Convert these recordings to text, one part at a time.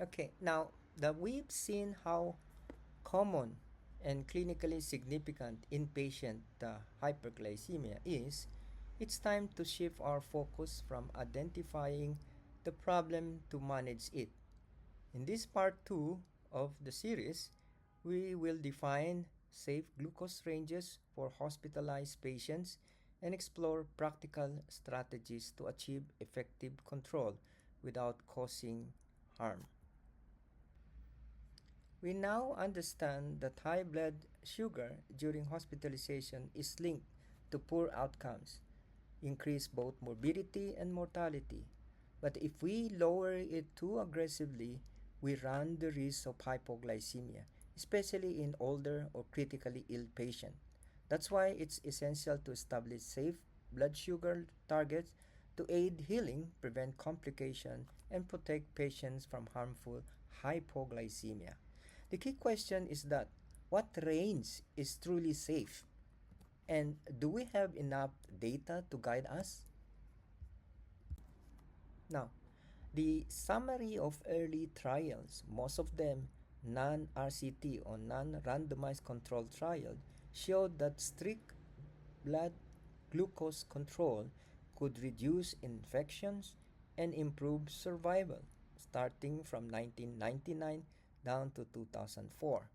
Okay, now that we've seen how common and clinically significant inpatient hyperglycemia is, it's time to shift our focus from identifying the problem to manage it. In this part 2 of the series, we will define safe glucose ranges for hospitalized patients and explore practical strategies to achieve effective control without causing harm. We now understand that high blood sugar during hospitalization is linked to poor outcomes, increase both morbidity and mortality. But if we lower it too aggressively, we run the risk of hypoglycemia, especially in older or critically ill patients. That's why it's essential to establish safe blood sugar targets to aid healing, prevent complication, and protect patients from harmful hypoglycemia. The key question is that what range is truly safe? And do we have enough data to guide us? Now, the summary of early trials, most of them non-RCT or non-randomized controlled trials, showed that strict blood glucose control could reduce infections and improve survival starting from 1999 down to 2004.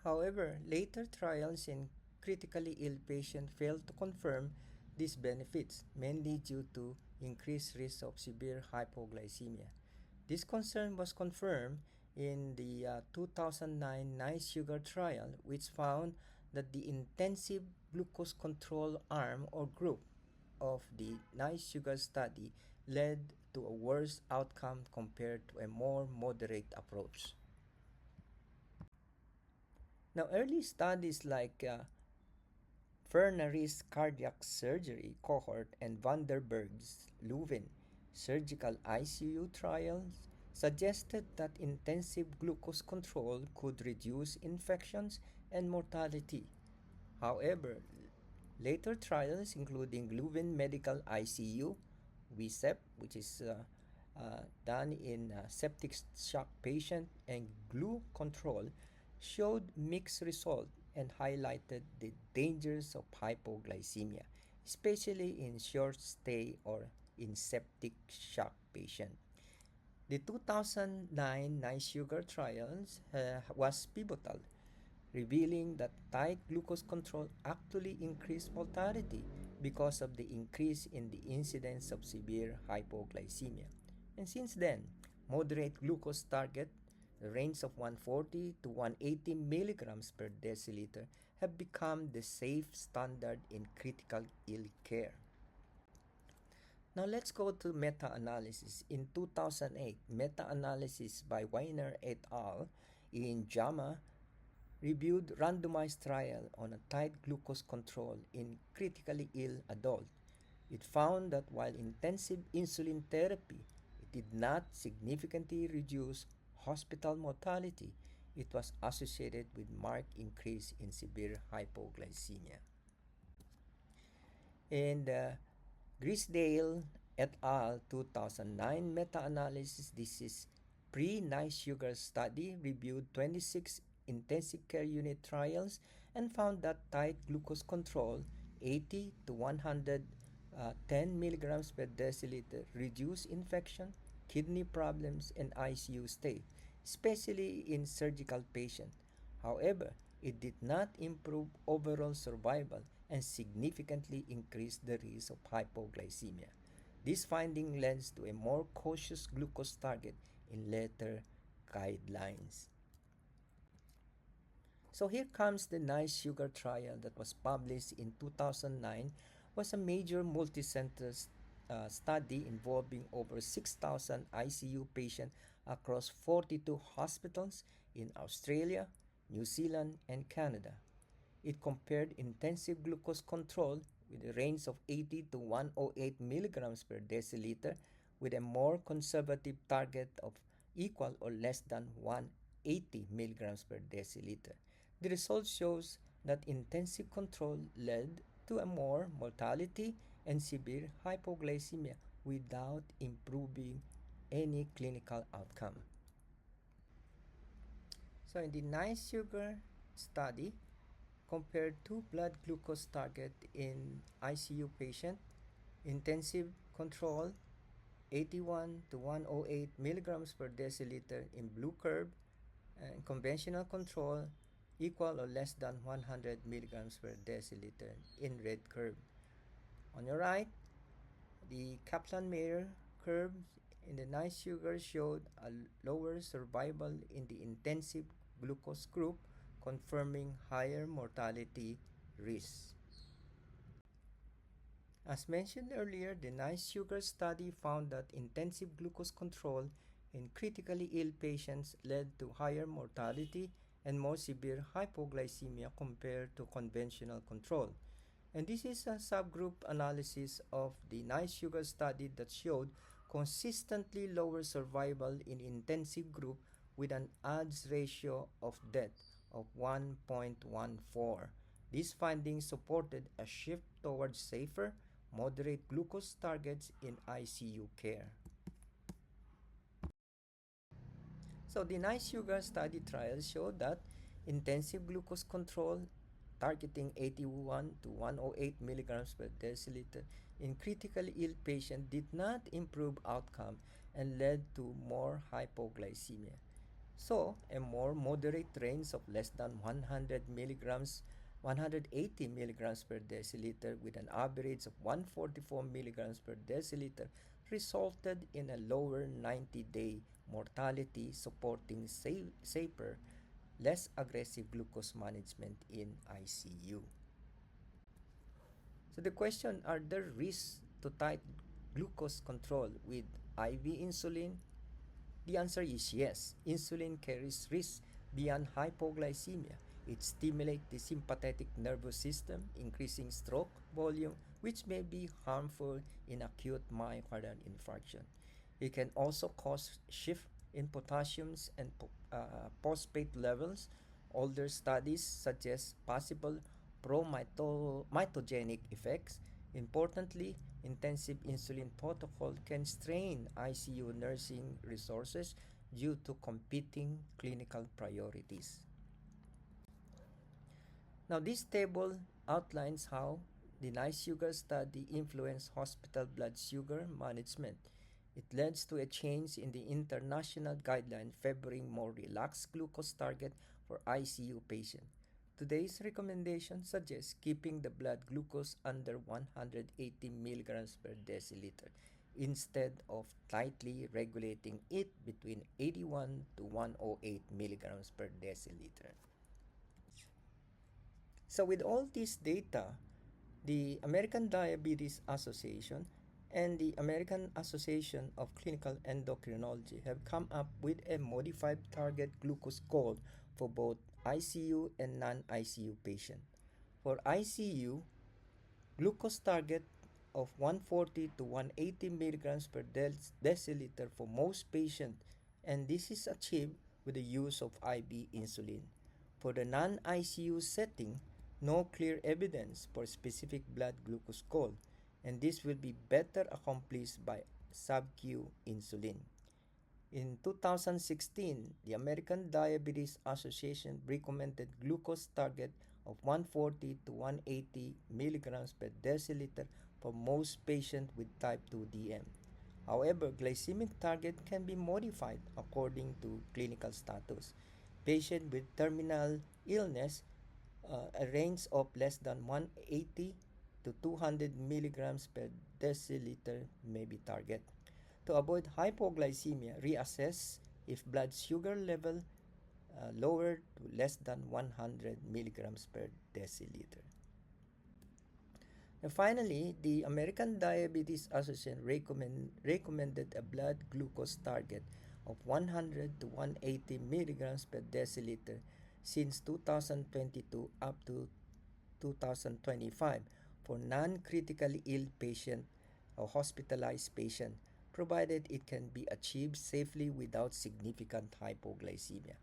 However, later trials in critically ill patients failed to confirm these benefits, mainly due to increased risk of severe hypoglycemia. This concern was confirmed in the 2009 NICE sugar trial, which found that the intensive glucose control arm or group of the NICE sugar study led to a worse outcome compared to a more moderate approach. Now, early studies like Fernari's cardiac surgery cohort and Vanderberg's Leuven surgical ICU trials suggested that intensive glucose control could reduce infections and mortality. However, later trials, including Leuven Medical ICU, WSEP, which is done in septic shock patient, and glue control, showed mixed results and highlighted the dangers of hypoglycemia, especially in short stay or in septic shock patients. The 2009 nice sugar trials was pivotal, revealing that tight glucose control actually increased mortality because of the increase in the incidence of severe hypoglycemia. And since then, moderate glucose target, the range of 140 to 180 milligrams per deciliter, have become the safe standard in critical ill care. Now let's go to meta-analysis. In 2008, meta-analysis by Weiner et al. In JAMA reviewed randomized trial on a tight glucose control in critically ill adults. It found that while intensive insulin therapy it did not significantly reduce hospital mortality, it was associated with marked increase in severe hypoglycemia. In the Grisdale et al. 2009 meta-analysis, this is pre-nice sugar study, reviewed 26 intensive care unit trials and found that tight glucose control, 80 to 110 milligrams per deciliter, reduced infection, kidney problems, and ICU stay, especially in surgical patients. However, it did not improve overall survival and significantly increased the risk of hypoglycemia. This finding lends to a more cautious glucose target in later guidelines. So here comes the nice sugar trial that was published in 2009, was a major multi-center study involving over 6,000 ICU patients across 42 hospitals in Australia, New Zealand, and Canada. It compared intensive glucose control with a range of 80 to 108 milligrams per deciliter with a more conservative target of equal or less than 180 milligrams per deciliter. The result shows that intensive control led to a more mortality and severe hypoglycemia without improving any clinical outcome. So in the nice sugar study, compared two blood glucose target in ICU patient, intensive control 81 to 108 milligrams per deciliter in blue curve, and conventional control equal or less than 100 milligrams per deciliter in red curve. On your right, the Kaplan-Meier curve in the nice sugar showed a lower survival in the intensive glucose group, confirming higher mortality risk. As mentioned earlier, the nice sugar study found that intensive glucose control in critically ill patients led to higher mortality and more severe hypoglycemia compared to conventional control. And this is a subgroup analysis of the nice sugar study that showed consistently lower survival in intensive group with an odds ratio of death of 1.14. These findings supported a shift towards safer, moderate glucose targets in ICU care. So the nice sugar study trials showed that intensive glucose control targeting 81 to 108 milligrams per deciliter in critically ill patients did not improve outcome and led to more hypoglycemia. So, a more moderate range of less than 100 milligrams, 180 milligrams per deciliter with an average of 144 milligrams per deciliter resulted in a lower 90-day mortality, supporting safer, less aggressive glucose management in ICU. So the question, are there risks to tight glucose control with IV insulin? The answer is yes. Insulin carries risks beyond hypoglycemia. It stimulates the sympathetic nervous system, increasing stroke volume, which may be harmful in acute myocardial infarction. It can also cause shift in potassiums and phosphate levels. Older studies suggest possible pro-mitogenic effects. Importantly, intensive insulin protocol can strain ICU nursing resources due to competing clinical priorities. Now, this table outlines how the nice sugar study influenced hospital blood sugar management. It leads to a change in the international guideline favoring more relaxed glucose target for ICU patients. Today's recommendation suggests keeping the blood glucose under 180 milligrams per deciliter instead of tightly regulating it between 81 to 108 milligrams per deciliter. So with all this data, the American Diabetes Association and the American Association of Clinical Endocrinology have come up with a modified target glucose goal for both ICU and non-ICU patients. For ICU, glucose target of 140 to 180 milligrams per deciliter for most patients, and this is achieved with the use of IV insulin. For the non-ICU setting, no clear evidence for specific blood glucose goal, and this will be better accomplished by sub-Q insulin. In 2016, the American Diabetes Association recommended glucose target of 140 to 180 milligrams per deciliter for most patients with type 2 DM. However, glycemic target can be modified according to clinical status. Patients with terminal illness, a range of less than 180 to 200 milligrams per deciliter may be target. To avoid hypoglycemia, reassess if blood sugar level lowered to less than 100 milligrams per deciliter. And finally, the American Diabetes Association recommended a blood glucose target of 100 to 180 milligrams per deciliter since 2022 up to 2025 for non-critically ill patient or hospitalized patient, provided it can be achieved safely without significant hypoglycemia.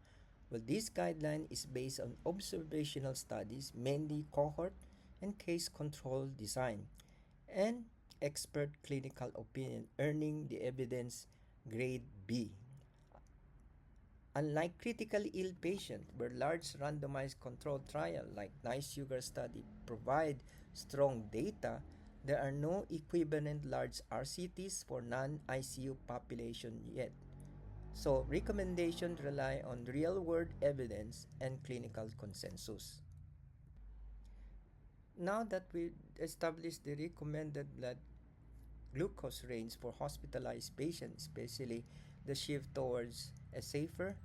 Well, this guideline is based on observational studies, mainly cohort and case control design, and expert clinical opinion, earning the evidence Grade B. Unlike critically ill patients, where large randomized controlled trials like nice sugar study provide strong data, there are no equivalent large RCTs for non-ICU population yet. So recommendations rely on real-world evidence and clinical consensus. Now that we established the recommended blood glucose range for hospitalized patients, especially the shift towards a safer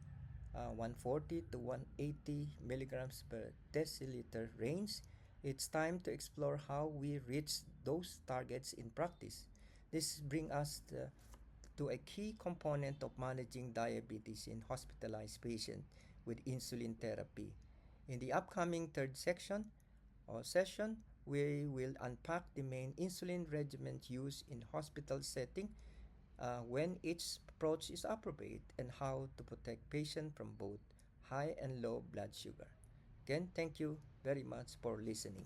140 to 180 milligrams per deciliter range, it's time to explore how we reach those targets in practice. This brings us to a key component of managing diabetes in hospitalized patients with insulin therapy. In the upcoming third section or session, we will unpack the main insulin regimen used in hospital setting when each approach is appropriate and how to protect patients from both high and low blood sugar. Again, thank you very much for listening.